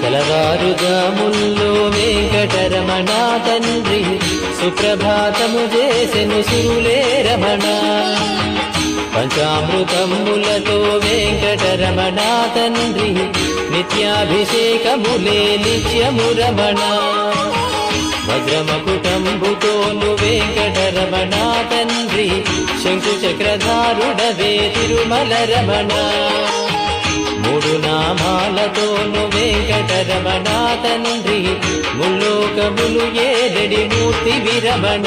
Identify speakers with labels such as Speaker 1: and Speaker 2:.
Speaker 1: తెలవారుజాముల్లో వెంకటరమణ తండ్రి సుప్రభాతము చేసెను సురులే రమణ. పంచామృతములతో వెంకటరమణ తండ్రి నిత్యాభిషేకములే నిత్యము రమణ. వజ్రమకుటంబుతోను వెంకటరమణ తండ్రి శంకు చక్రధారుడవే తిరుమల రమణ. మూడు నామాలతోను వెంకటరమణ తండ్రి ముల్లోకములు ఏడడి మూర్తి విరమణ.